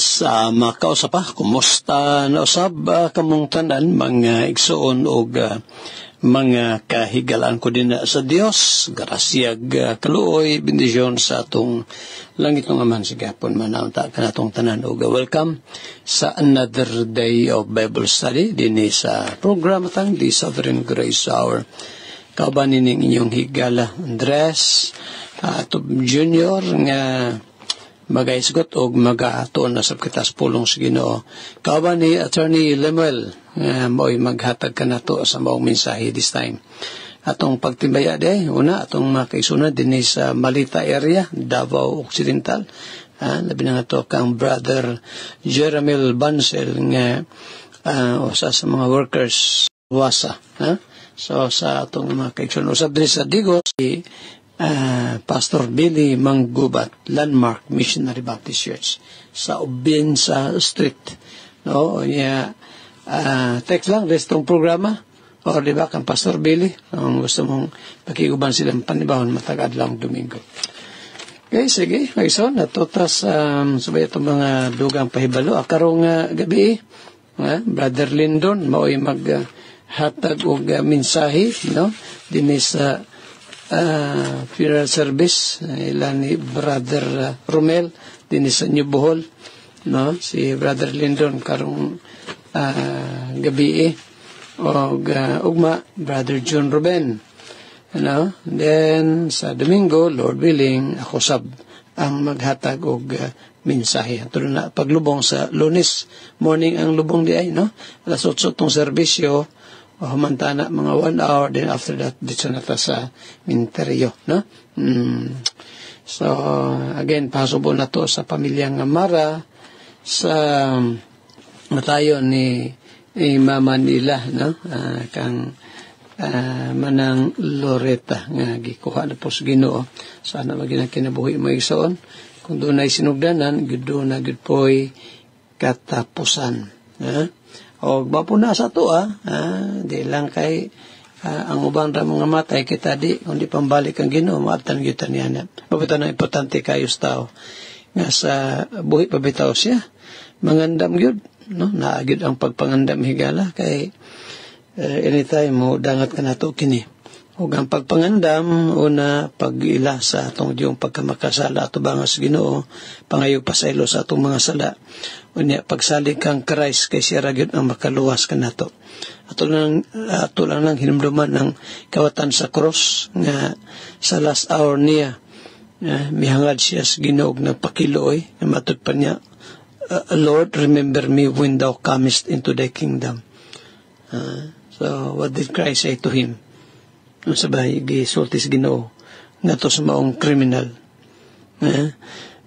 Sa makausap pa, kumusta na usab kamong tanan mga igsoon o mga kahigalaan ko din sa Dios. Grasyag kaluoy, bendisyon sa atong langit ng aman sa gapon. Manaunta ka na atong tanan o welcome sa another day of Bible study din sa program tang The Southern Grace Hour. Kauban nining inyong higala Andres Junior nga magaisgot o magatuon na sa kitas pulong sa Ginoo. Kauban ni Attorney Lemuel mo'y maghatag ka na to sa maong mensahe this time. Atong pagtimbaya una atong makaisuna din sa Malita area, Davao Occidental. Labi na nga to kang Brother Jeremil Bansel nga usa sa mga workers wasa. So sa atong makaisuna usab din sa Digos si Pastor Billy Manggubat, Landmark Missionary Baptist Church sa Ubinsa Street. No, text lang restong programa o di ba kang Pastor Billy kung gusto mong pakiguban silang panibahon matagad lang Domingo. Okay, sige, ayson natutas sabay itong mga dugang pahibalo karong gabi Brother Lindon mao'y maghatag og mensahe no dinhi sa funeral service ilan ni Brother Romel din sa New Bohol no si Brother Lindon karong gabi og ugma Brother John Ruben no then sa Domingo Lord willing ako sab ang maghatag og mensahe tulo na paglubong sa Lunes morning ang lubong di ay no alas 8 tong serbisyo humantana mga 1 hour then after that dito na ta sa Minteryo no so again pasubo na to sa pamilyang Mara sa matayon ni mama nila no kang manang Loretta nga gikuha na po sa Ginoo sana maging kinabuhi mo igsoon kung doon ay sinugdanan gud na gud po'y katapusan o mapuna sa to di lang kay ang ubang ra mga matay kita di kundi pambalik ang Ginoo maabtan gyud niya mabatan ang importante kayo sa tao nga sa buhi pabitaw siya mangandam gyud no naagid ang pagpangandam higala kay anytime mo dangat ka nato kini ug ang pagpangandam una pag-ila sa atong yung pagkamakasala ato bang sa Ginoo pangayo pasaylo sa atong mga sala unya pagsalig kang Christ kay siya ra gyud ang makaluwas kanato ato lang hinumduman ng kawatan sa cross nga sa last hour niya mihangad siya sa Ginoo nagpakiloy matud pa niya Lord remember me when thou comest into thy kingdom. So what did Christ say to him? Ang sabay gisulti sa Ginoo nga to sa maong criminal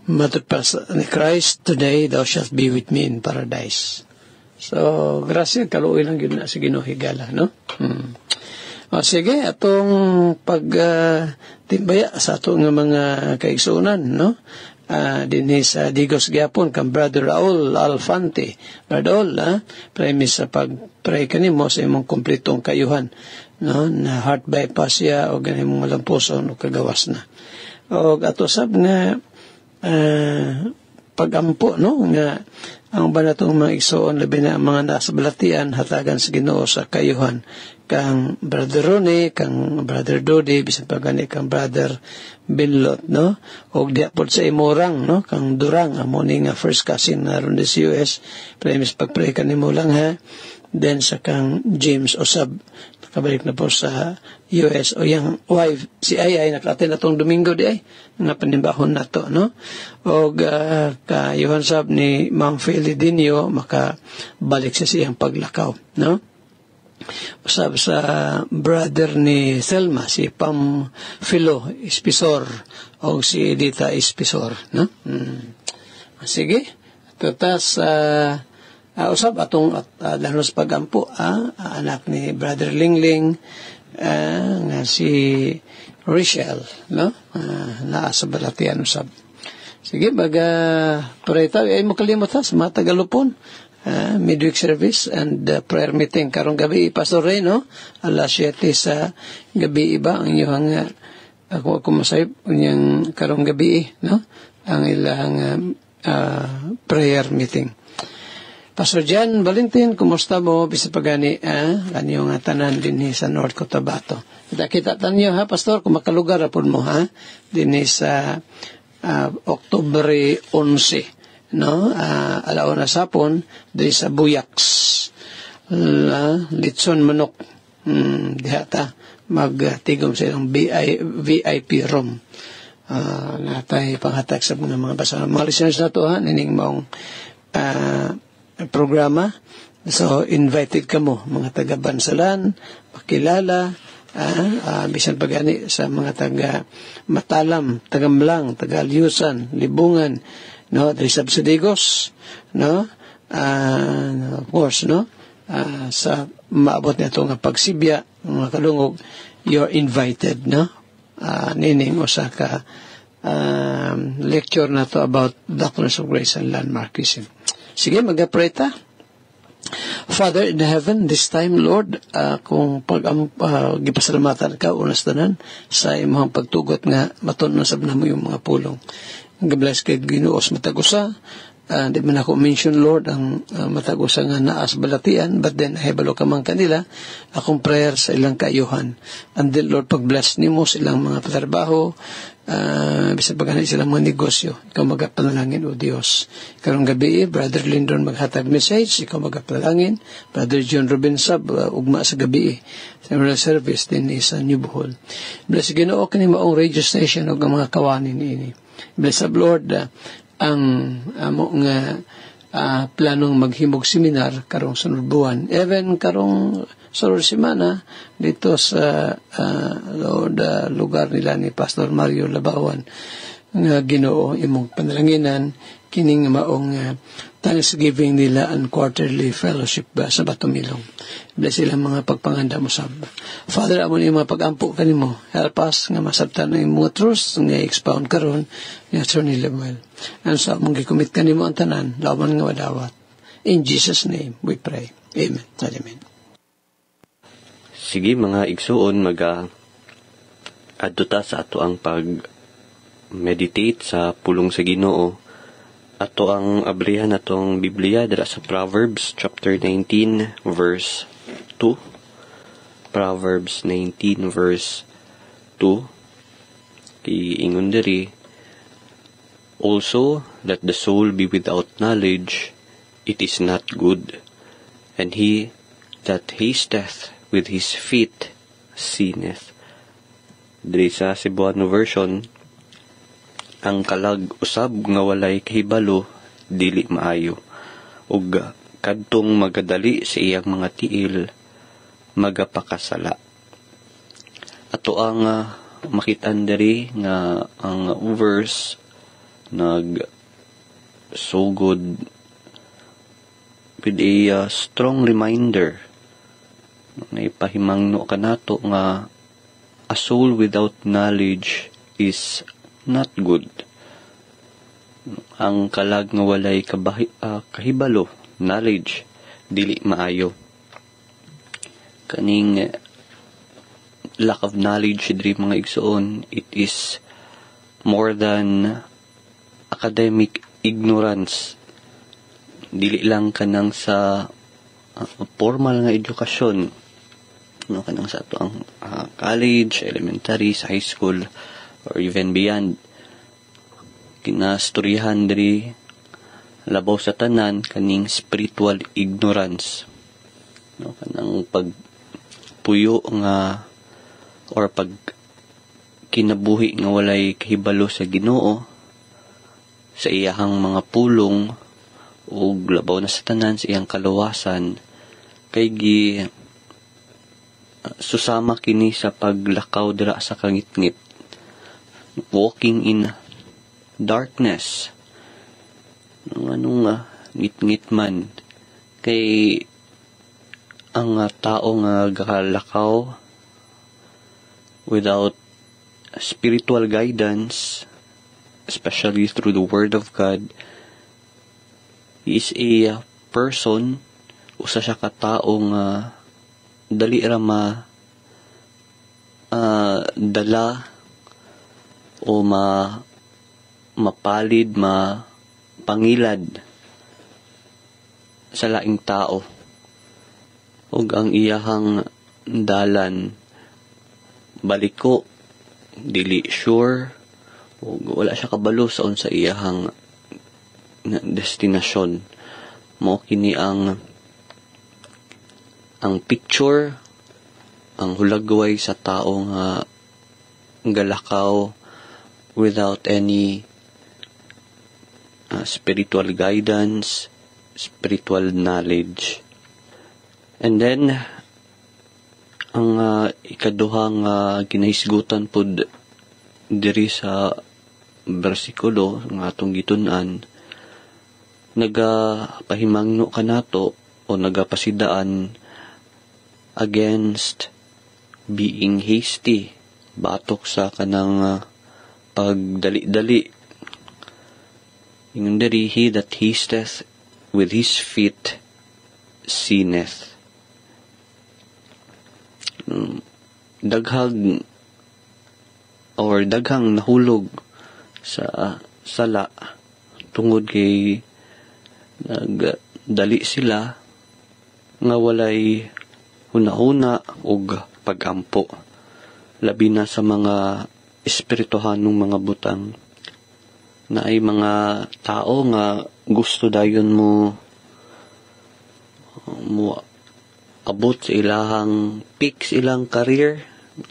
matud pa ni Christ, today thou shalt be with me in paradise. So grasya kaluoy lang yun na sa Ginoo higala no sige atong timbaya sa atong mga kaigsunan no dinhi sa Digos gyapon kang Brother Raul Alfante Radol premise sa pag-pray kanimo sa imong kompletong kayuhan no na heart bypass siya o ganimong malampuson o kagawas na o ato sab nga pagampo no nga ang banatong mga igsoon labi na mga nasa balatian hatagan sa Ginoo sa kayuhan kang Brother Ronnie kang Brother Dodi bisan pa gani kang Brother Binlot no og diapod sa imorang no kang Durang amo ni nga first cousin naron sa US premise pagpray kanimo lang then sa kang James Osab kabalik na po sa US o yung wife si Ay nakaten atong Domingo di ay nga panimbahon nato no og ka Johan sab ni Ma'am Felidinio makabalik sa siyang paglakaw no usab sa brother ni Selma si Pam Philo Espisor o si Edita Espisor no sige tutas usab atong danos pagampo anak ni Brother Lingling nga si Rachel no naa sa balatian usab sige parita ay mo kalimot sa mga Tagalupon midweek service and prayer meeting karong gabi Pastor Ray no alas 7 sa gabi iba ang iyong ako masayop unyang karong gabi no ang ilang prayer meeting. Pastor Jan Valentin, kumusta mo? Bisa pagani, kanyong tanan din sa North Cotabato. Kita tanyo ha, Pastor, kung makalugar apod mo ha, din sa Oktubre 11, no? Alauna sapon, din sa Buyaks, Litson Manok, dihata, magtigom sa ilang VIP room. Natay panghatag sa mga basa. Mga listeners na to ha, nining maong programa. So, invited ka mo, mga taga-Bansalan, makilala, bisan pagani sa mga taga-Matalam, taga-Mlang, taga-Alyusan, Libungan, no, dari sa Absadigos, no, of course, no, sa maabot na ito nga pagsibya, mga kalungog, you're invited, no, nining usa ka lecture na to about Doctrines of Grace and Landmarkism. Sige, mag-pray ta. Father in heaven, this time, Lord, kung gipasalamatan ka, unas tanan, sa imong pagtugot nga, matunan sab na mo yung mga pulong. Gabless kay Ginuos matagusa, di man ako mention, Lord, ang matagusa nga naas balatian, but then, hebalo ka man kanila, akong prayer sa ilang kaayuhan. And then, Lord, pag-bless ni mo sa ilang mga patrabaho, bisa paghanay silang mga negosyo, ikaw magapanalangin, O Diyos. Karong gabi, Brother Lyndon maghatag message, ikaw magapanalangin. Brother John Rubinsab, ugma sa gabi, sa mga service din sa New Bohol. Bless Ginoo kini maong radio station o mga kawanin ini. Bless up, Lord, ang amo nga planong maghimog seminar karong sunod buwan. Even karong sunod semana dito sa lugar nila ni Pastor Mario Labawan nga Ginoo imong panalanginan kining maong Thanksgiving nila and quarterly fellowship sa Batumilong. Bless sila mga pagpanganda mo sab. Father, amo ni mga pagampo kanimo. Help us nga masabtan ang mga truths nga expound karon nga Sir Lemuel. And sa mong gikomit kanimo ang tanan, laban nga wadawat. In Jesus' name we pray. Amen. Amen. Sige mga igsuon, adto sa ato ang pag-meditate sa pulong sa Ginoo. Ato ang abrihan atong Biblia dira sa Proverbs chapter 19 verse 2. Proverbs 19 verse 2. Kiingon diri, also, let the soul be without knowledge, it is not good, and he that hasteth with his feet sinneth. Diri sa Cebuano version, ang kalag usab nga walay kahibalo dili maayo, ug kadtong magadali sa iyang mga tiil magapakasala. Ato ang makitaan diri nga ang verse nagsugod with a strong reminder na ipahimangno kanato nga a soul without knowledge is not good. Ang kalag nga walay kahibalo, knowledge, dili maayo. Kaning lack of knowledge diri mga igsoon, it is more than academic ignorance. Dili lang kanang sa formal nga edukasyon, no, kanang sa ato ang college, elementary, sa high school, or even beyond. Kinastoryahan diri labaw sa tanan kaning spiritual ignorance, no, kanang pagpuyo nga or pag kinabuhi nga walay kahibalo sa Ginoo sa iyahang mga pulong ug labaw na sa tanan sa iyang kaluwasan, kay susama kini sa paglakaw dira sa kangitngit, walking in darkness. Anong ngit-ngit man, kay ang tao nga gakalakaw without spiritual guidance, especially through the Word of God, he is a person, usa siya ka tao nga dali ra dala o mapalid, pangilad sa laing tao ug ang iyahang dalan baliko dili sure ug wala siya kabalo sa unsa iyahang destinasyon. Mao kini ang picture, ang hulagway sa tao nga galakaw without any spiritual guidance, spiritual knowledge. And then, ang ikaduhang ginahisgutan pod diri sa bersikulo nga atong gitun-an, nagapahimangno kanato o nagapasidaan against being hasty, batok sa kanang pagdali-dali. Ingon diri, he that hasteth with his feet sinneth. Daghang nahulog sa sala tungod kay nagdali sila nga walay hunahuna ug pagampo, labi na sa mga espirituhanong mga butang na ay mga tao nga gusto dayon mo abot sa ilahang peak, sa ilang career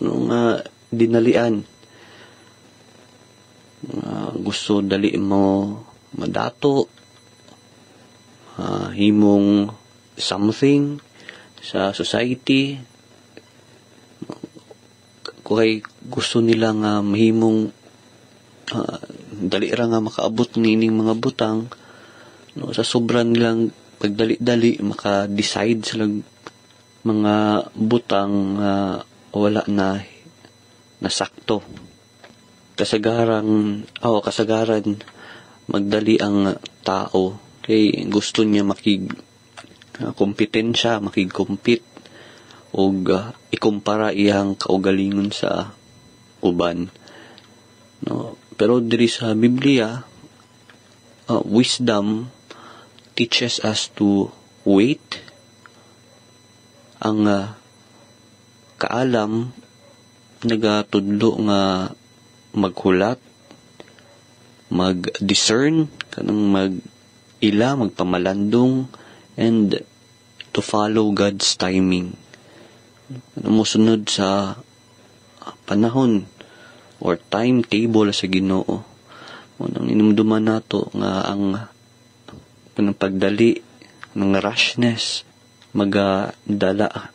nga dinalian. Gusto dali mo madato, himong something sa society, kay gusto nila nga mahimong dali ra nga makaabot nining mga butang, no, sa sobra nilang pagdali-dali maka-decide sila mga butang wala na nasakto. Kasagaran magdali ang tao kay gusto niya kompetensya, makig-compete ug ikumpara iyang kaugalingon sa uban. No, pero diri sa Biblia, wisdom teaches us to wait. Ang kaalam nagatudlo nga maghulat, mag-discern, kanang magpamalandong, and to follow God's timing. Musunod sa panahon or timetable sa Ginoo. Unang inumduman nato nga ang pagdali ng rashness magadala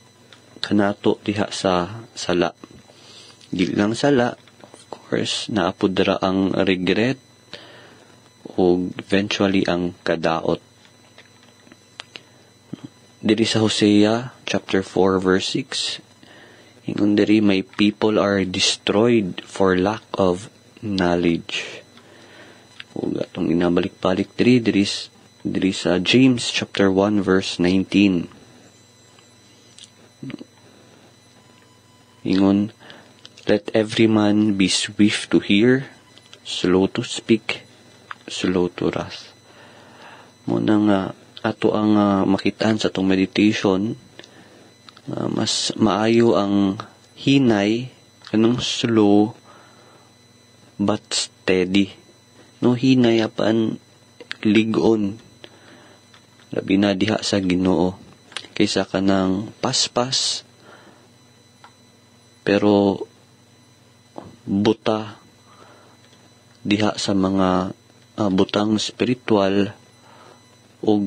kanato diha sa sala. Dili lang sala, of course, naapudra ang regret o eventually ang kadaot. Diri sa Hosea chapter 4 verse 6, ingon diri, my people are destroyed for lack of knowledge. Ug atong inabalik-balik diri sa James chapter 1 verse 19. Ingon, let every man be swift to hear, slow to speak, slow to wrath. Muna nga ato ang makitaan sa itong meditation, mas maayo ang hinay, kanang slow but steady. No, hinay apan ligon, labi na diha sa Ginoo, kaysa kanang paspas pero buta diha sa mga butang spiritual, ug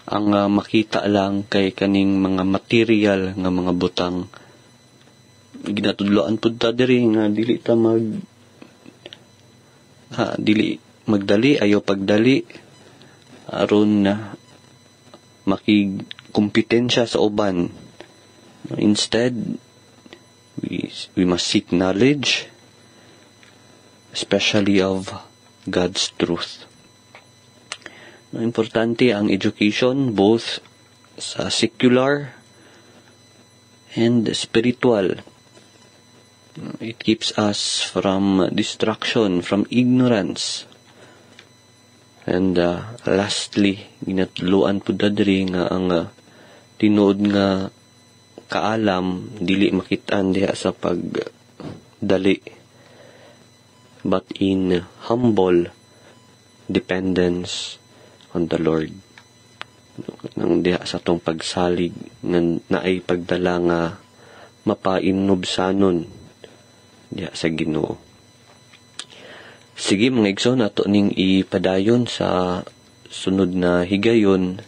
ang makita lang kay kaning mga material nga mga butang. Ginatudloan pud ta diri nga dili ta magdali, ayo pagdali aron makigkompetensya sa uban. Instead, we must seek knowledge, especially of God's truth. Importante ang education, both sa secular and spiritual. It keeps us from distraction, from ignorance. And lastly, ginatuluan po dadri nga ang tinuod nga kaalam dili makitaan diha sa pagdali, but in humble dependence on the Lord. Nang diha sa tong pagsalig nga naay pagdala nga mapainubsanon diha sa Ginoo. Sige mga igsoon, ato ning ipadayon sa sunod na higayon.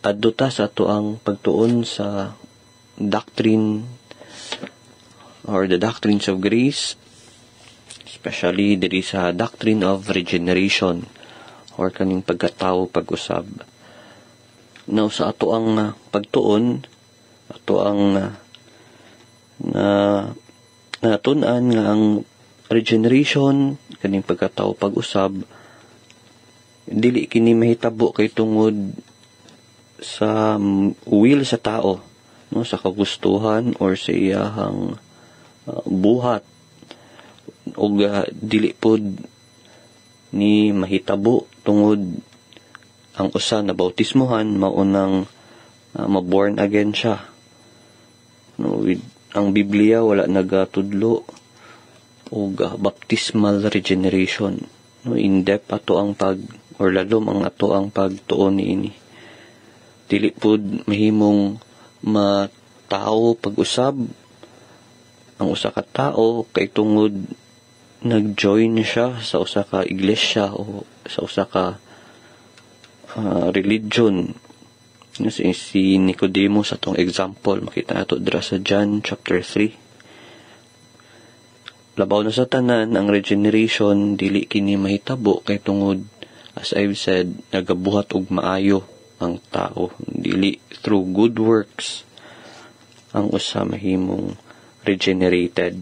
Adto ta sa ato ang pagtuon sa doctrine or the doctrines of grace, especially diri sa doctrine of regeneration or kaning pagkatao pag-usab. Now sa ato ang pagtuon, ato ang natun-an nga ang regeneration kaning pagkatao pag-usab dili kini mahitabo kay tungod sa will sa tao, no, sa kagustuhan or sa iyahang buhat, o dili pod ni mahitabo tungod ang usa na bautismohan maunang ma-born again siya, no. Ang Biblia wala nagatudlo og baptismal regeneration, no. In depth ato ang lalom ang ato ang pagtuon niini. Dili pud mahimong matao pag-usab ang usa ka tao kay tungod nag-join siya sa usa ka iglesia o sa usa ka religion. Si Nicodemus atong example makita nato dira sa John chapter 3. Labaw na sa tanan ang regeneration dili kini mahitabo kay tungod, as I've said, nagabuhat og maayo ang tao, dili through good works ang usa mahimong regenerated.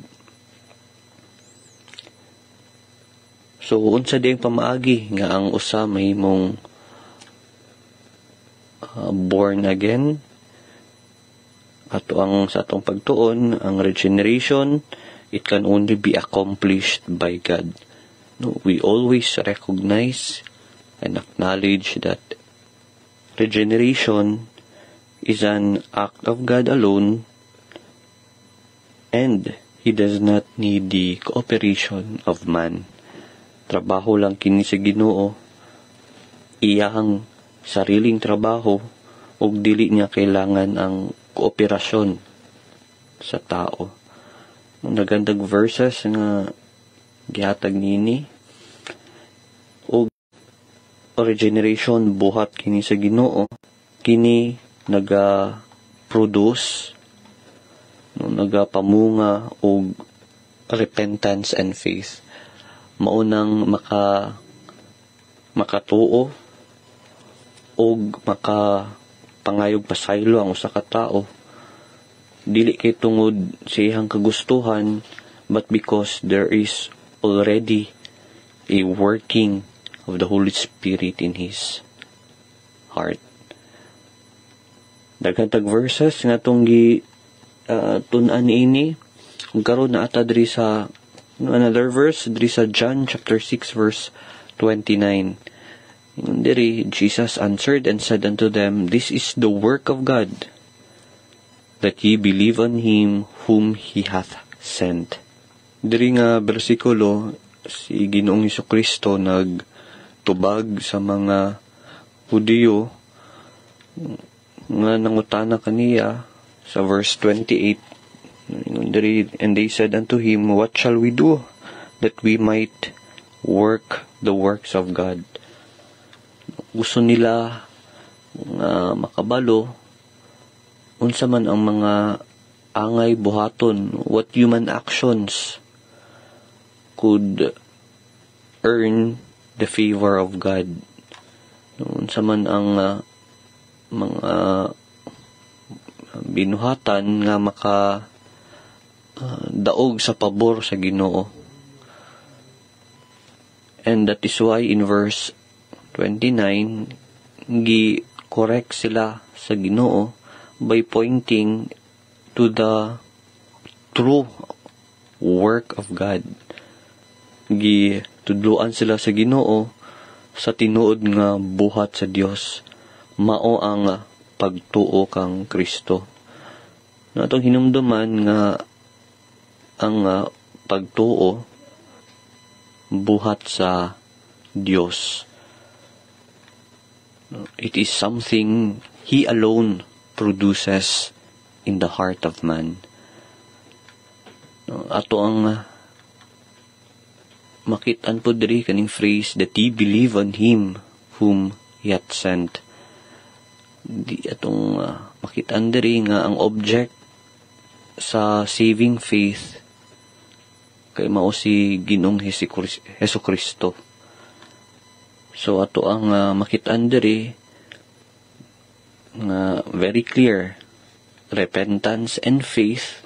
So unsa ding pamaagi nga ang usa mahimong born again? Ato ang sa atong pagtuon, ang regeneration, it can only be accomplished by God. No, we always recognize and acknowledge that regeneration is an act of God alone, and He does not need the cooperation of man. Trabaho lang kini sa Ginoo, iyang sariling trabaho, ug dili niya kailangan ang kooperasyon sa tao. Nagandag verses nga gihatag nini, o regeneration buhat kini sa Ginoo, kini naga-produce, nagapamunga og repentance and faith. Maunang makatuo og makapangayog pasaylo ang usa ka tawo, dili kay tungod sa iyang kagustuhan, but because there is already a working of the Holy Spirit in his heart. Daghang verses nga tong tun-an ini, karon na ata diri sa another verse diri sa John chapter 6 verse 29. Diri Jesus answered and said unto them, This is the work of God, that ye believe on Him whom He hath sent. Diri nga bersikulo, si Ginoong Hesukristo nagtubag sa mga Hudiyo nga nangutana kaniya sa verse 28. And they said unto Him, What shall we do that we might work the works of God? Gusto nila makabalo unsa man ang mga angay buhaton, what human actions could earn the favor of God. Unsa man ang mga binuhatan nga daog sa pabor sa Ginoo. And that is why in verse 29, gi-correct sila sa Ginoo by pointing to the true work of God. Gitudloan sila sa Ginoo sa tinuod nga buhat sa Dios mao ang pagtuo kang Kristo. Natong hinumduman nga ang pagtuo buhat sa Dios. It is something He alone produces in the heart of man. Ato ang makitaan po diri kaning phrase that ye believe on Him whom He hath sent. Di atong makitaan diri nga ang object sa saving faith kay mao si Ginoong Hesukristo. So ato ang makitaan diri nga very clear, repentance and faith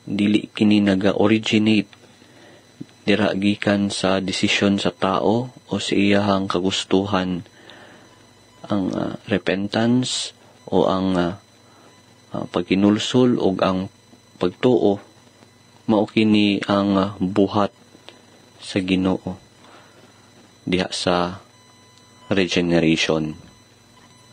dili kini naga-originate dira gikan sa desisyon sa tao o sa iyahang kagustuhan. Ang repentance o ang pagkinulsol o ang pagtuo mao kini ang buhat sa Ginoo diha sa regeneration.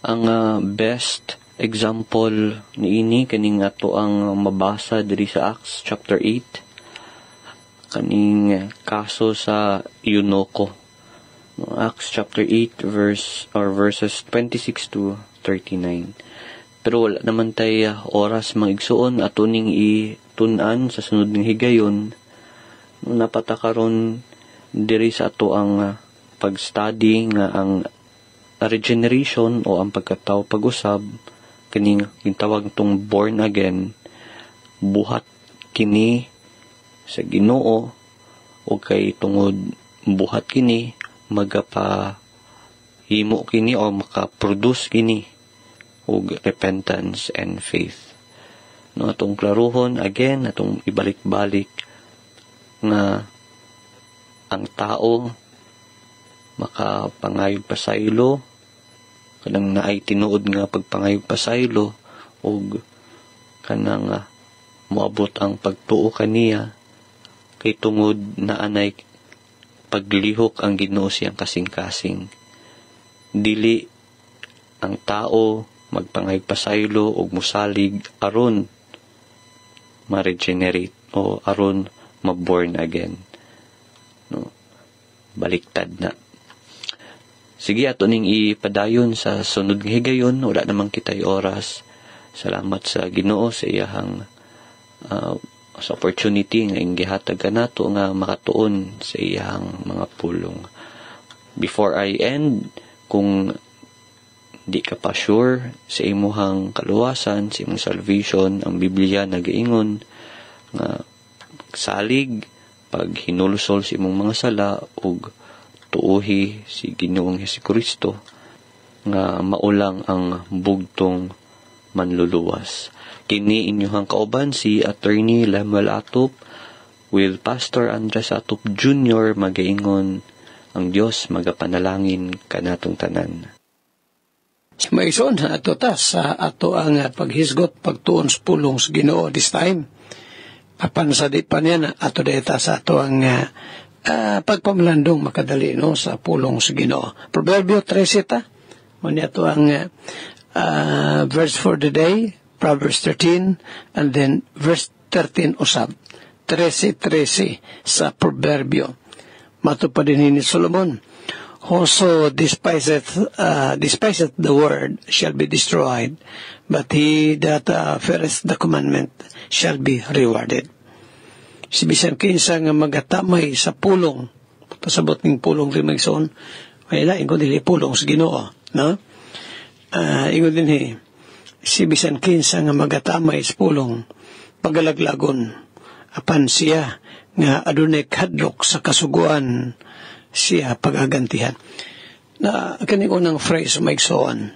Ang best example niini kaning ato ang mabasa diri sa Acts chapter 8 kaning kaso sa Eunuko. Acts chapter 8 verses 26 to 39. Pero wala naman tayo oras magigsuon ato ning itun-an sa sunod ng higayon. Napatakaron diri sa ato ang pag-study nga ang regeneration o ang pagkatao pag-usab kaning gintawag tong born again buhat kini sa Ginoo o kay tungod buhat kini magapahimo kini o makaproduce kini og repentance and faith. No, atong klaruhon again, atong ibalik-balik nga ang tao makapangayog pasaylo kanang naay tinuod nga pagpangayog pasaylo og kanang moabot ang pagtuo kaniya kay tungod na anay paglihok ang Ginoo siyang kasing-kasing. Dili ang tao magpangayog pasaylo og musalig aron ma-regenerate o aron ma-born again. No, baliktad na. Sige, ato ning ipadayon sa sunod nga higayon, wala namang kitay oras. Salamat sa Ginoo sa iyahang sa opportunity nga gihatag kanato nga makatuon sa iyang mga pulong. Before I end, kung di ka pa sure sa imuhang kaluwasan, sa imong salvation, ang Biblia nagaingon nga salig pag hinulusol sa imong mga sala ug tuuhi si Ginoong Hesukristo nga maulang ang bugtong manluluwas. Kini inyong kauban si Attorney Lemuel Atop with Pastor Andres Atop Jr. magaingon ang Dios magapanalangin kanatong tanan. Maison ato ta sa ato ang paghisgot pagtuon sa pulong sa Ginoo this time. Apan sa di pa niya ato deta sa ato ang pagpamlandong makadali no sa pulong sa Ginoo. Proverbio 13 ta. Mani ato ang verse for the day, Proverbs 13, and then verse 13 usab. 13 sa Proverbio. Matupad din ni Solomon. Whoso despiseth the word shall be destroyed, but he that feareth the commandment shall be rewarded. Si bisan kinsa nga magatamay sa pulong, pasabot ning pulong rimagson, wala ingon dili pulong sa Ginoo, no? Ingon din si bisan kinsa nga magatamay sa pulong, pagalaglagon, apan siya nga adunay kadlok sa kasuguan, siya pagagantihan. Na kani unang phrase maigsoon,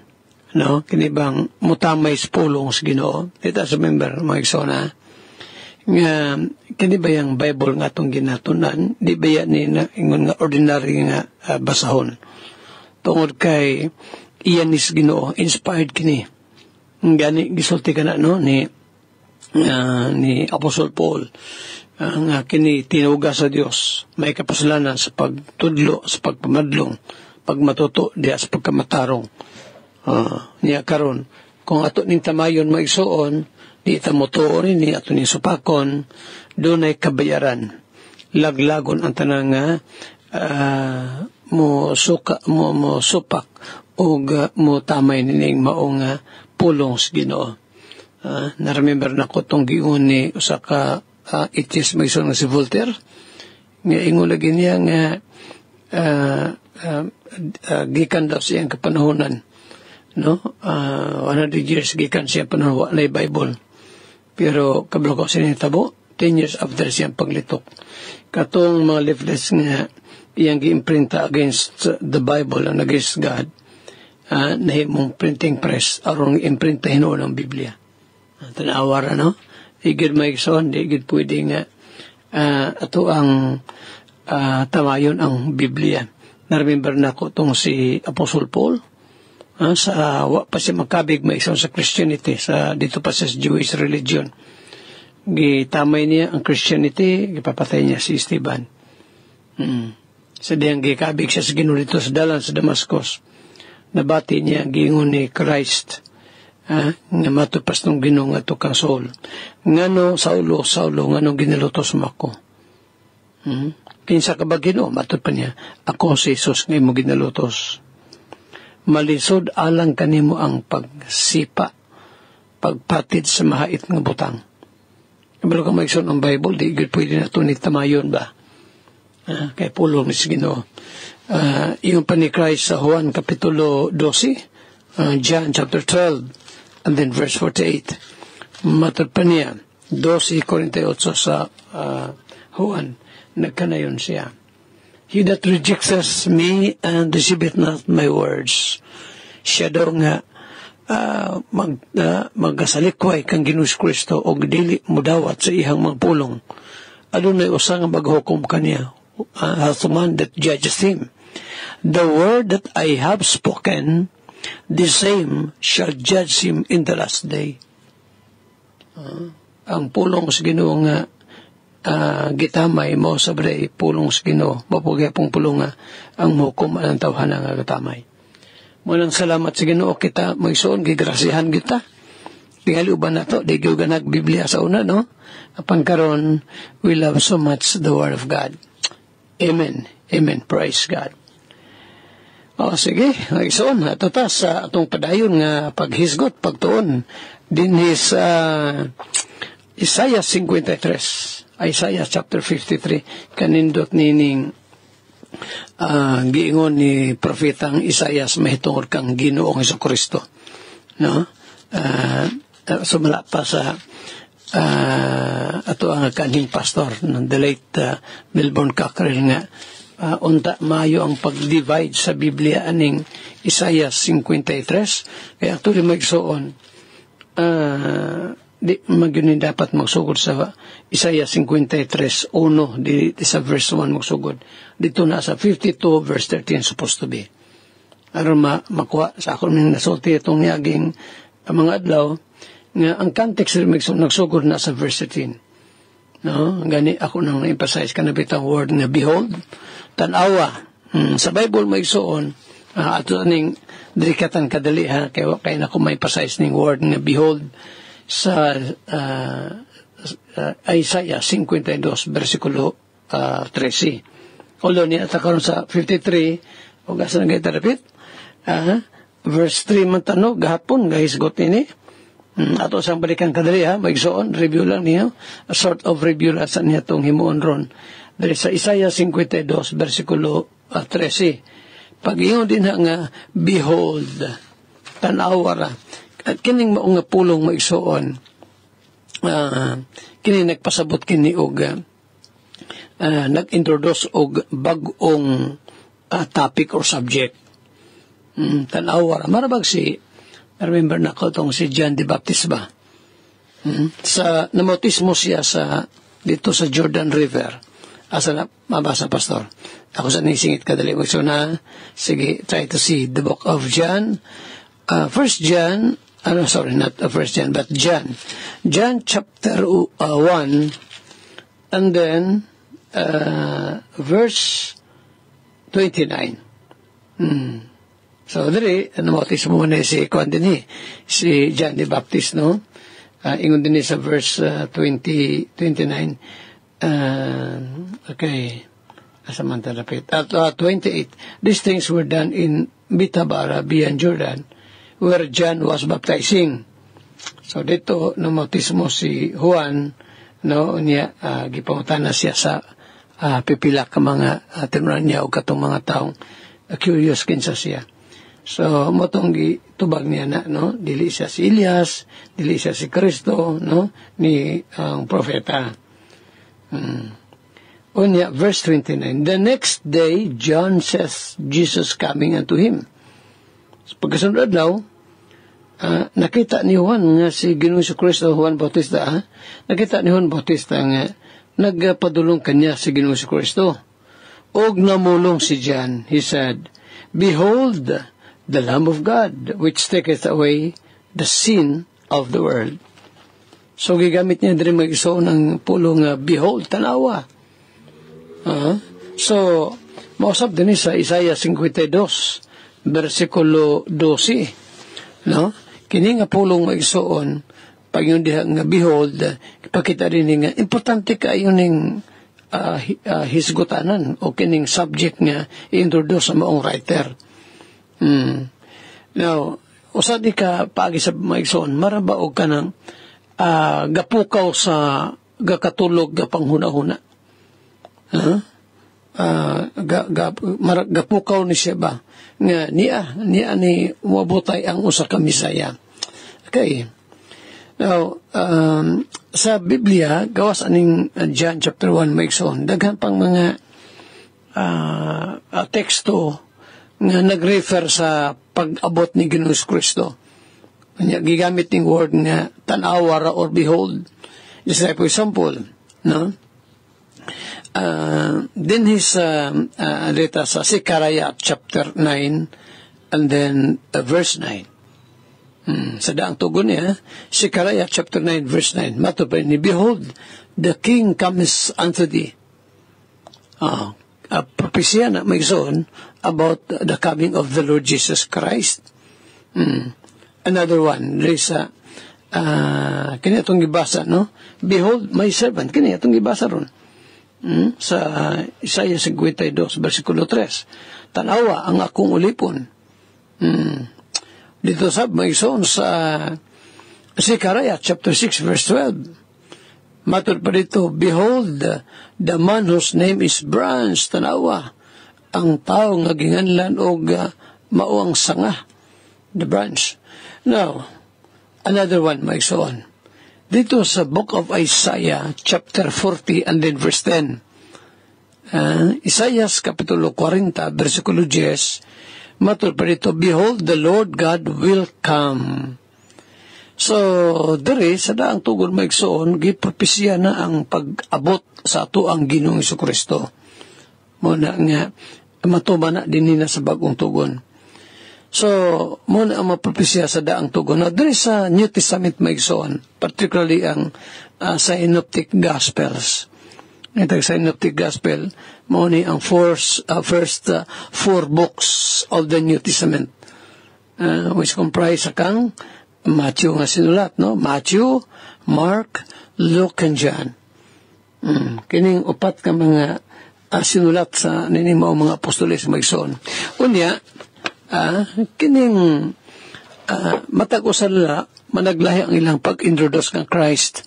no? Kini bang mutamay sa pulong sa Ginoo? Ita sa member maigsoon na nga kini ba yang Bible nga atong ginatunan, di ba yan ni ingon nga ordinary nga basahon. Tungod kay iyan is Ginoo, inspired kini. Gani gisulti kana no ni Apostle Paul nga kini tinuga sa Dios, may kapasalanan sa pagtudlo, sa pagpamadlong, pagmatuto diya sa pagkamatarong. Niya karon kung ato ning tamayon maigsuon, di ta motuorin ni ato ning supakon, dunay kabayaran. Laglagon ang tanang mo supak o mo tamay nining maong pulong sa Ginoo. Na-remember na ko itong giun ni usa ka atheist maigsoon nga si Voltaire, nga ingon lagi niya nga gikan daw siyang kapanahonan, no? 100 years gikan siya panahon walay Bible, pero kabalo ko siya tabo 10 years after siyang paglitok. Katong mga leaflets nga iyang giimprinta against the Bible and against God, nahimong printing press aron imprinta hinuon ang Biblia. Tanawara, no? Igid maigsoon, di igid pwede nga ato ang tamayon ang Biblia. Na-remember na ko itong si Apostle Paul, sa pa siya makabig maigsoon sa Christianity, dito pa sa Jewish religion. Gitamay niya ang Christianity, gipapatay niya si Esteban. Sa diyang gikabig siya sa Ginoo dito sa dalan sa Damascus. Nabati niya ang giingon ni Christ, nga matupas ng Ginoo nga to kang Saul. Ngano Saulo, ngano ginilutos mo ako? Kinsa ka ba Ginoo? Matut pa niya, ako si Jesus nga mo ginilutos. Malisod alang kanimo ang pagsipa, pagpatid sa mahait nga butang. Pero kung maigsoon ang Bible, di good pwede na ito ni tamayon ba? Kay pulong ni Ginoo. Yung pa ni Christ sa Juan Kapitulo 12, John chapter 12, and then verse 48. Matod pa niya, 12:48 sa Juan, nagkanayon siya. He that rejects me and receiveth not my words, siya daw nga magasalikway kang Ginoong Kristo o dili mudawat sa ihang mga pulong. Adunay usa nga maghukom kaniya, has the one that judges him. The word that I have spoken, the same shall judge him in the last day. Ang pulong sa Ginoo nga gitamay mo sa bray pulong sa Ginoo, mapugay pong pulong nga ang hukom ang tawhana nga gatamay. Munang salamat sa Ginoo kita magsuon, gigrasihan kita. Tingali uban na to, di giuganag Biblia sa una, no? Apan karon, we love so much the Word of God. Amen. Amen. Praise God. Sige, magsuon. Ito ta sa atong padayon nga paghisgot, pagtuon. Din his Isaiah 53. Isaiah chapter 53. Kanindot nining giingon ni propetang Isaias mahitungod kang Ginoong Jesucristo, no? Sumala pa sa ato ang kaning pastor ng the late Melbourne Cockrell nga unta maayo ang pag-divide sa Biblia aning Isaiah 53. Kaya ato rin magsuon di magyunin dapat magsugod sa Isaiah 53:1 di sa verse 1 magsugod dito na sa 52 verse 13 supposed to be aron makuha sa akong nasulti itong niyaging mga adlaw nga ang context rin nagsugod na sa verse 13, no? Gani ako nang emphasize kanabitang word nga behold, tanawa. Sa Bible magsuon ato ning delikatan kadali ha kay na ko may emphasize ning word nga behold sa Isaiah 52 versikulo 13. Although niya karon sa 53 o asa nang gaytarapit verse 3 man tanong gahapon gahisgot nini ato sang balikan kadali ha magsuon review lang niyo a sort of review lang sa niya tong himuon ron diri sa Isaiah 52 versikulo 13. Pag-ingon din nga behold tanawara kining mao nga pulong maigsuon kini nagpasabot kini og nag-introduce og bag-ong topic or subject. Tanawa marabag si remember na ko tong si John the Baptist ba sa namotismo siya sa dito sa Jordan River asa na mabasa pastor ako sa nisingit kadali so na sige try to see the book of John, First John not First John, but John chapter 1, and then verse 29. So, diri, notice mo na si Kwan din si John the Baptist, no? Ingon din sa verse 29. Okay. Asamanta lapit. At 28. These things were done in Betabara, beyond Jordan, where John was baptizing. So, dito, notice mo si Juan, no? Niya, gipangutana siya sa pipila ka mga tinuran niya o katong mga taong curious kinsa siya. So, motong gitubag niya na, no? Dili siya si Elias, dili siya si Kristo, no? Ni ang propeta. Unya, verse 29. The next day, John says, Jesus coming unto him. So, pagkasunod daw, nakita ni Juan nga si Ginoong Kristo, Juan Bautista, nakita ni Juan Bautista nga nagpadulong kanya si Ginoong Kristo. Og namulong si John, he said, Behold, the Lamb of God, which taketh away the sin of the world. So, gigamit niya din mag-iso ng pulong, behold, tanawa. So, mausap din sa Isaiah 52, versikulo 12, no? Kini nga pulong mag-isoon, pag yung diha nga, behold, ipakita rin nga, importante ka yung hisgutanan o kining subject nga i-introduce sa maong writer. Now, usad di ka paagi sa maigsoon, marabaog ka ng gapukaw sa gakatulog gapanghuna-huna. Gapukaw ni siya ba? Nga niya ni umabutay ang usa ka Misaya. Okay. Now, sa Biblia, gawas aning John chapter 1 maigsoon, daghan pang mga teksto nga nag-refer sa pag-abot ni Ginoong Kristo. Kanya gigamit ng word nga tanawa or behold. Just like for example, no? Then his data sa Zechariah chapter 9 and then verse 9. Sa daang tugon niya, Zechariah chapter 9 verse 9. Matupay ni, Behold, the King comes unto thee. Propesya na may zone about the coming of the Lord Jesus Christ. Another one, there is kanya itong gibasa, no? Behold, my servant. Kanya itong gibasa ron. Sa Isaiah 52, versikulo 3. Tanawa ang akong ulipon. Dito sa Maison sa Zechariah chapter 6 verse 12. Matod pa dito, Behold, the man whose name is Branch. Tanawa ang tao nga ginganlan og mauang sanga. The branch. Now, another one, Maison. Dito sa book of Isaiah, chapter 40 and then verse 10. Isaiah, kapitulo 40, versikulo 10, matod pa dito, Behold, the Lord God will come. So, dere, sa daang tugon maigsoon, gipropesya na ang pag-abot sa ato ang Ginoong Kristo. Muna nga, matuba na din nila sa bagong tugon. So, muna ang mapropesya sa daang tugon. Now, there is sa New Testament maigsoon, particularly ang Synoptic Gospels. Ito Synoptic Gospel, muna ang first four books of the New Testament, which comprise akang Matthew nga sinulat, no? Matthew, Mark, Luke, and John. Kining upat ka mga sinulat sa ninimaw mga apostoles maigsoon. Unya, kining matag-usala managlahi ang ilang pag-introduce kang Christ.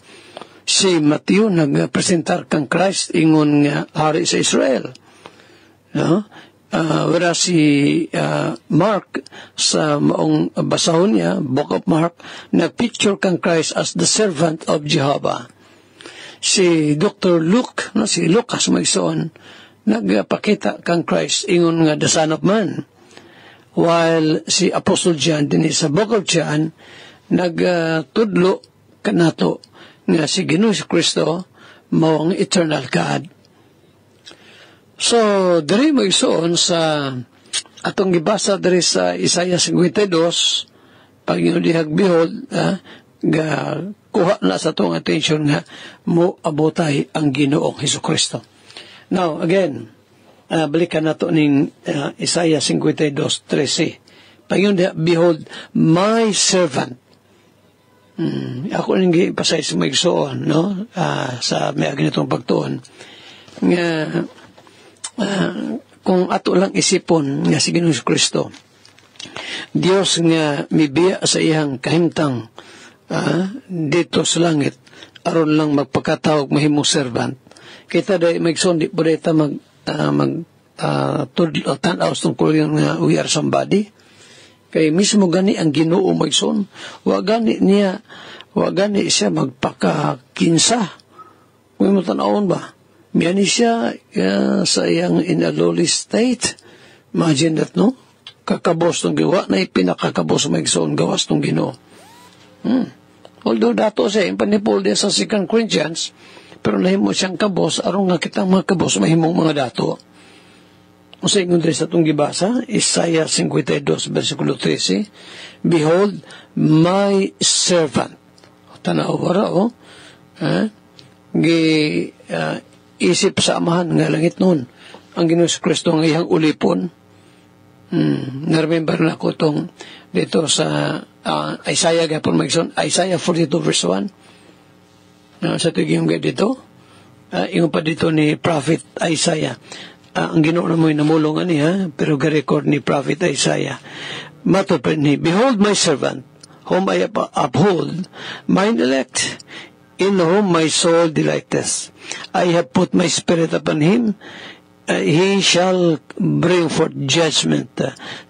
Si Matthew nagpresentar kang Christ ingon nga hari sa Israel, no? Whereas si Mark sa maong basahon niya, Book of Mark, nagpicture kang Christ as the servant of Jehovah. Si Dr. Luke, no, si Lucas maigsoon, nagpakita kang Christ ingon nga the Son of Man. While si Apostle John din sa Book of John nagtudlo kanato nga si Ginoong Kristo mao ang eternal God. So diri mo igsoon sa atong gibasa diri sa Isaiah 52 pag dihag behold ga kuha na sa atong attention nga mo abotay ang Ginoong Hesukristo. Now again, balikan nato ning Isaiah 52:13. Pangyon diha, behold, my servant. Ako ning gipasay sa maigsoon, no? Sa may ganitong pagtuon. Nga, kung ato lang isipon nga si Ginoong Kristo, Dios nga mibiya sa iyang kahimtang dito sa langit, aron lang magpakatawag mahimong servant. Kita day maigsoon, di po day ta tanaw tungkol yung we are somebody. Kay mismo gani ang Ginoo maigsoon, wa gani siya magpakakinsa. Kung mo tanawon ba? Miyani siya sa iyang in a lowly state. Imagine that, no? Kakabos tong gawa na ipinakakabos maigsoon gawas tong Ginoo. Although dato siya impanipol din sa 2 Corinthians, pero nahimo siyang kabos aron nga kitang mga kabos mahimong mga dato. Sa ingon din sa itong gibasa, Isaiah 52, versikulo 13, behold, my servant. Tanaw wara, isip sa amahan nga langit noon, ang Ginoong Kristo ng iyang ulipon. Na-remember na ko itong dito sa Isaiah, gapon magson, Isaiah 42, verse 1. Sa tiging yung dito, yung pa dito ni Prophet Isaiah. Ang Ginoo na mo'y namulong niya, pero ga-record ni Prophet Isaiah. Matupad ni, behold my servant, whom I uphold, mine elect, in whom my soul delighteth. I have put my spirit upon him, he shall bring forth judgment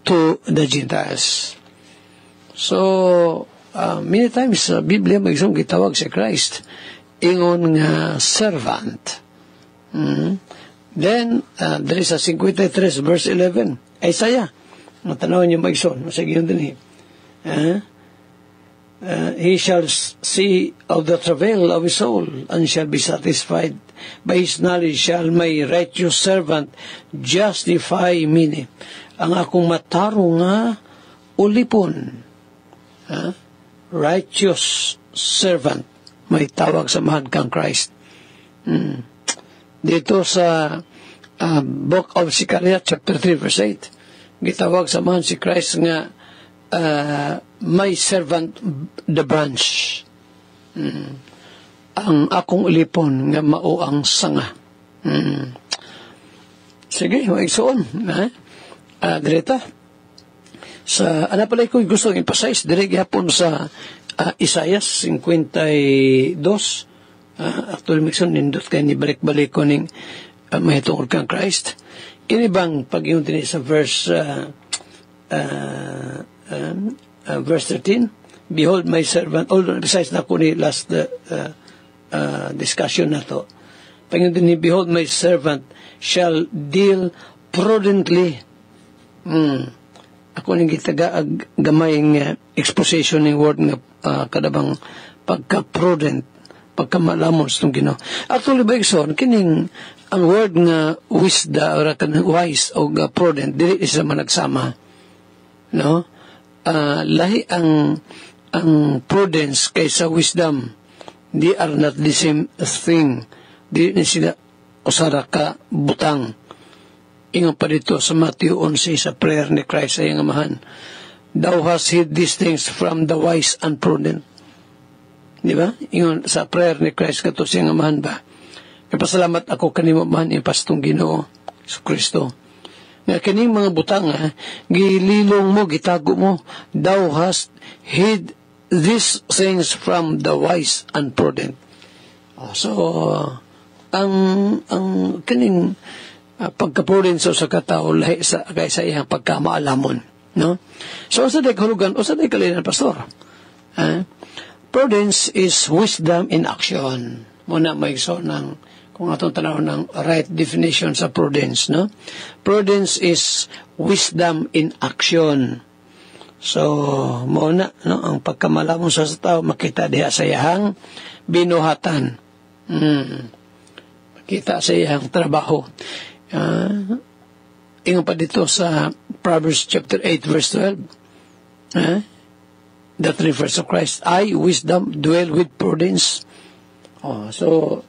to the Gentiles. So, many times sa Biblia may isang gitawag si Christ, ingon nga servant. Then, there is a 53 verse 11. Isaiah. Matanaw niyo mag-ison. Sige yun din he shall see of the travail of his soul, and shall be satisfied. By his knowledge shall my righteous servant justify me. Ang akong matarong nga ulipon. Righteous servant. May tawag sa mahal kang Christ. Dito sa Book of Zechariah, chapter 3, verse 8, gitawag sa man si Christ nga my servant, the branch. Ang akong ulipon nga mao ang sanga. Sige, maigsoon. Direta. Sa, pala ko gusto emphasize, direct hapon sa Isaiah 52, actually, Mixon, nindot kayo ni balik-balik ko ning mahitungkol kang Christ. Inibang pag-iyon din sa verse 13, behold my servant, although besides na ko ni last discussion na to, pag-iyon din ni, behold my servant shall deal prudently. Ako ning gitaga gamayng exposition ng word nga kadabang pagka-prudent, pagkamalamon sa itong Ginoo. Actually, Baigson, kining ang word nga wisdom, or wise, o prudent, dili isa man nagsama. No? Lahi ang prudence kaysa wisdom. They are not the same thing. Dili na sila usara ka butang. Ingon pa dito sa Matthew 11 sa prayer ni Christ sa iyang amahan. Thou hast hid these things from the wise and prudent. Di ba? Ingon sa prayer ni Christ kato siyang amahan ba? Kapasalamat ako kanimo man ipastong Ginoo sa Kristo. Nga kaning mga butang gililong mo, gitago mo, thou hast hid these things from the wise and prudent. So, ang kaning pagka-prudence sa katao lahi sa kaysa iyang pagkamaalamon, no? So, sa hulugan, o sa kalinan, pastor, prudence is wisdom in action. Muna may so ng, kung atong tanaw ng right definition sa prudence, no? Prudence is wisdom in action. So, muna, no, ang pagkamalamon sa tao, makita diha sa iyang binuhatan. Makita sa iyang trabaho. Ingon pa dito sa Proverbs chapter 8, verse 12. That refers to Christ. I, wisdom, dwell with prudence. So,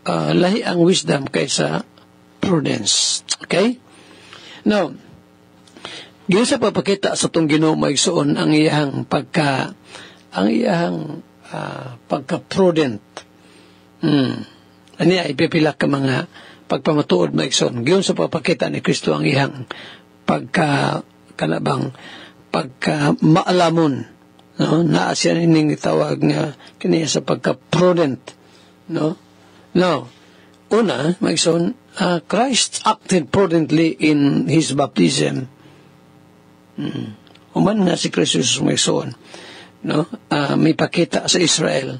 lahi ang wisdom kaysa prudence. Okay? Now, giyon sa papakita sa itong Ginoo maigsoon ang iyang pagka-prudent. Ani ay ipipila ka mga pagpamatuod maigsoon. Giyon sa papakita ni Kristo ang iyang pagka-maalamon. No? Naa siya ning tawag nga kaniya sa pagka-prudent. No? Now, una, maigsoon, Christ acted prudently in His baptism. Uman nga si Kristo maigsoon. No? May pakita sa Israel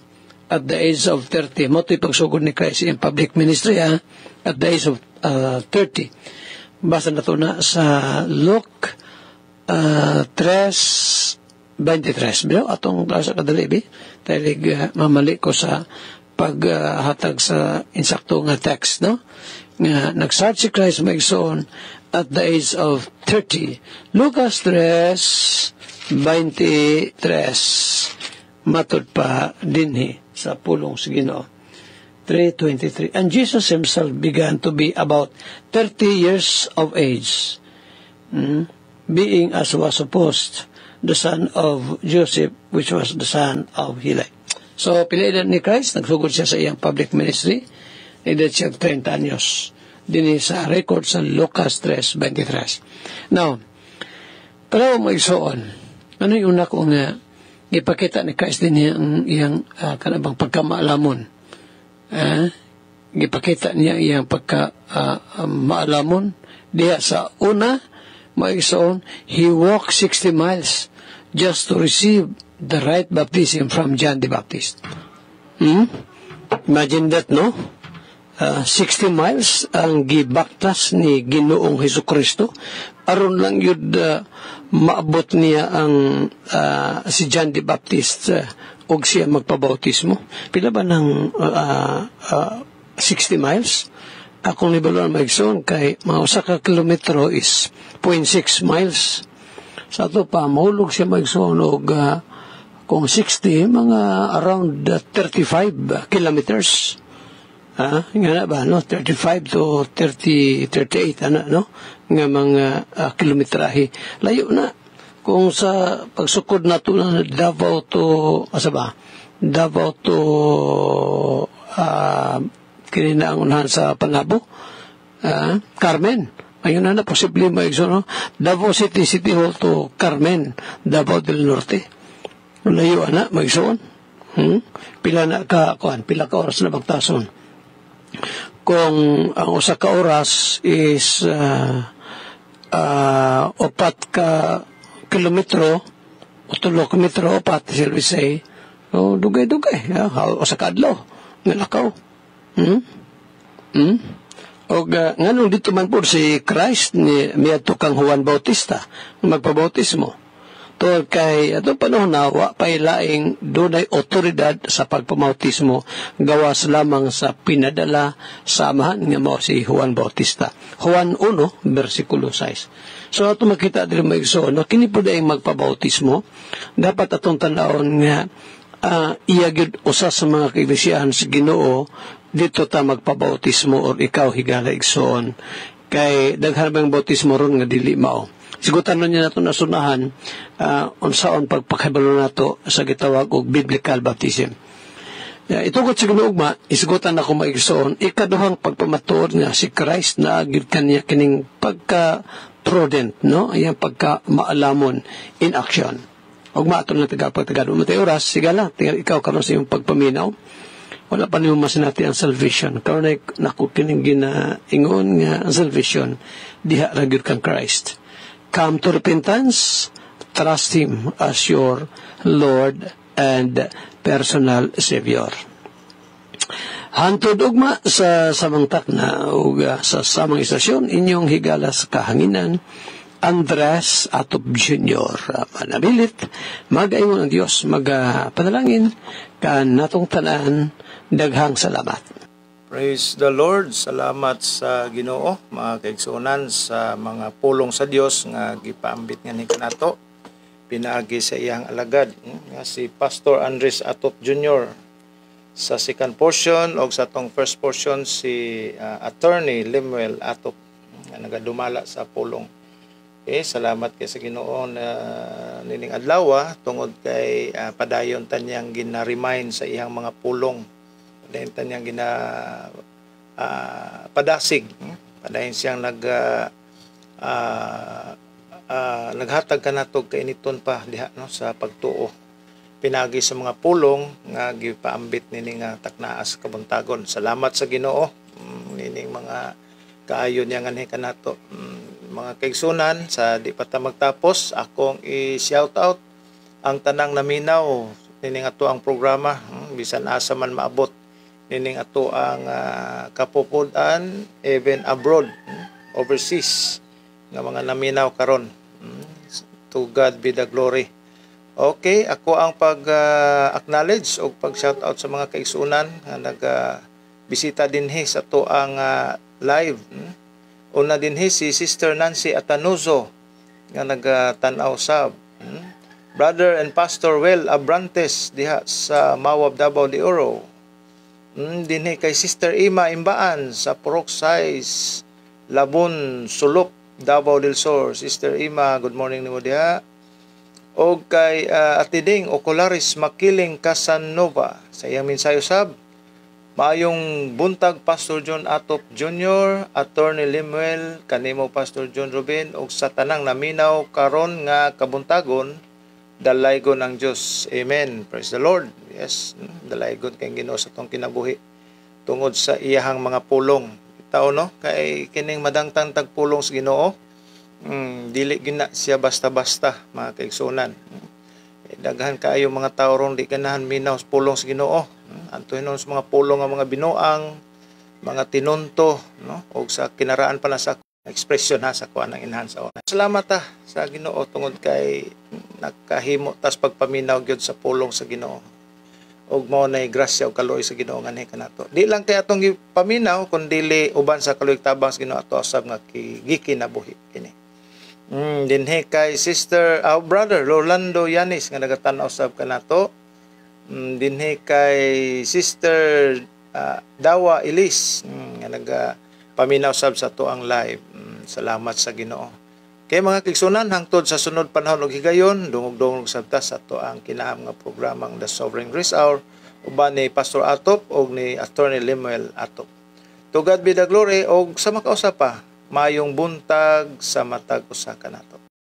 at the age of 30. Moto'y pagsugod ni Christ in public ministry at the age of 30. Basta na ito na sa Luke 3:23. Biyo, atong klasa kadalibi. Talig mamali ko sa paghatag sa insakto nga text, no? Nga nagsart si Christ maigsoon at the age of 30. Lucas 3:23. Matod pa dinhi sa pulong sa Ginoo. 3:23. And Jesus himself began to be about 30 years of age, being as was supposed the son of Joseph, which was the son of Heli. So, pilihan ni Christ, nagsugod siya sa iyang public ministry, edad siya 30 anyos. Dini sa record sa Lucas 3:23. Now, pero maigsoon, ano yung una kong ipakita ni Christ din ang iyang kanabang pagkamaalamon. Ipakita niya iyang pagkamaalamon. Diya sa una, maigsoon, He walked 60 miles just to receive the right baptism from John the Baptist. Imagine that, no? 60 miles ang gibaktas ni Ginoong Hesukristo. Aron lang yun maabot niya ang si John the Baptist og siya magpabautismo. Pila ba ng 60 miles? Akong nibalon maigsoon kay mga usa ka kilometro is 0.6 miles. Sa ito pa, mahulog siya maigsoon og kung 60, mga around 35 kilometers. Nga na ba, no? 35 to 38, no? Nga mga kilometrahe. Layo na. Kung sa pagsukod na ito na Davao to kininaangunahan sa Panabo, Carmen. Ayun na posible maigso, no? Davao City Hall to Carmen, Davao del Norte. Layo na, maigsoon. Pila ka oras na bagtason. Kung ang usa ka oras is 4 ka kilometro, o 3 kilometro, 4, shall we say, so, dugay-dugay. Usa ka adlaw, nga lakaw. O nganong dito man po si Christ ni miadto kang Juan Bautista magpabautismo tungod kay atong panahon na wa pay laing dunay otoridad sa pagpamautismo gawas lamang sa pinadala sa amahan nga mao si Juan Bautista. Juan 1 bersikulo 6. So ato makita diri maigsoon no kini pud ay magpabautismo dapat atong tan-awon nga iya gyud usa sa mga kaiglesiyahan sa Ginoo dito ta magpabautismo or ikaw higala igsoon kay daghan bang bautismo ron nga dili mao. Sigutan niya nato nasunahan unsaon pagpakahibalo nato sa gitawag og biblical baptism. Itugot sa Ginoo ugma isigutan ako maigsoon ikaduhang pagpamatuod nga si Christ na agid kaniya kining pagka prudent, no? Ayang pagka maalamon in action. Ugma ato na tagapagtagado matay oras sigala ikaw karon sa imong pagpaminaw. Wala pa niyo masinati ang salvation. Karon ay nakukining ginaingon nga ang salvation diha ra gyud kang Christ. Come to repentance, trust Him as your Lord and personal Savior. Hantod ugma sa samangtak na ug sa samang istasyon inyong higala sa kahanginan Andres Atop Jr. Manabilit magaingon ang Dios magapanalangin kan natong tanan. Daghang salamat. Praise the Lord. Salamat sa Ginoo, mga kaigsuonan sa mga pulong sa Dios nga gipaambit nga ni kanato pinaagi sa iyang alagad nga si Pastor Andres Atop Jr. sa second portion o sa tong first portion si Attorney Lemuel Atop nga nagadumala sa pulong. Okay, salamat kay sa Ginoo na nining adlaw tungod kay padayon tanyang gina-remind sa iyang mga pulong. Padayon tanyang padasig. Padayon siyang naghatag kanatog kainiton pa diha no sa pagtuo. Pinagi sa mga pulong nga gipaambit nini nga taknaas kabuntagon. Salamat sa Ginoo nining mga kaayo niya nga kanato. Mga kaigsunan, sa di pa ta magtapos, akong i-shout out ang tanang naminaw nining ato ang programa, bisan asa man maabot nining ato ang kapupudan even abroad, overseas nga mga naminaw karon. To God be the glory. Okay, ako ang pag-acknowledge o pag-shout out sa mga kaigsunan nga nag-bisita dinhi sa ato ang live. Una dinhi si Sister Nancy Atanuzo nga nagtanaw sab. Brother and Pastor Well Abrantes diha sa Mawab, Davao de Oro. Dinhi kay Sister Ima Imbaan sa Purok Size, Labun, Sulok, Davao del Sur. Sister Ima, good morning nimo diha. O kay Atiding Ocularis Makiling Casanova sa iyang mensayo sab. Maayong buntag Pastor John Atop Jr., Attorney Lemuel, kanimo Pastor John Ruben, ug sa tanang naminaw karon nga kabuntagon, dalaygon ang Dios. Amen. Praise the Lord. Yes, dalaygon kay Ginoo sa tong kinabuhi tungod sa iyahang mga pulong. Itaw no, kay kining madangtang tagpulong sa Ginoo, dili gina siya basta-basta mga kaigsunan. Daghan kaayo mga tawo ron di ganahan minaw sa pulong sa Ginoo. Antuhinon sa mga pulong nga mga binuang, mga tinunto, no? O sa kinaraan pa na sa ekspresyon sa kuan ng inhan sa una. Salamat sa Ginoo tungod kay nakahimo tas pagpaminaw gyud sa pulong sa Ginoo. Og mao nay grasya ug kaluoy sa Ginoo nga kanato. Di lang kay atong gipaminaw kundi uban sa kaluoy tabang sa Ginoo ato asab nga gikinabuhi kini. Dinhi kay Sister Brother Rolando Yanis nga nagatan-aw sab kanato. Dinhi kay Sister Dawa Elise nga nagapaminaw sab sa to ang live. Salamat sa Ginoo. Kay mga kaigsunan hangtod sa sunod panahon ug higayon dungog-dungog sabta sa to ang kinaham nga programang The Sovereign Grace Hour uban ni Pastor Atop ug ni Attorney Lemuel Atop. To God be the glory og sa makausap pa mayong buntag sa matag usa kanato.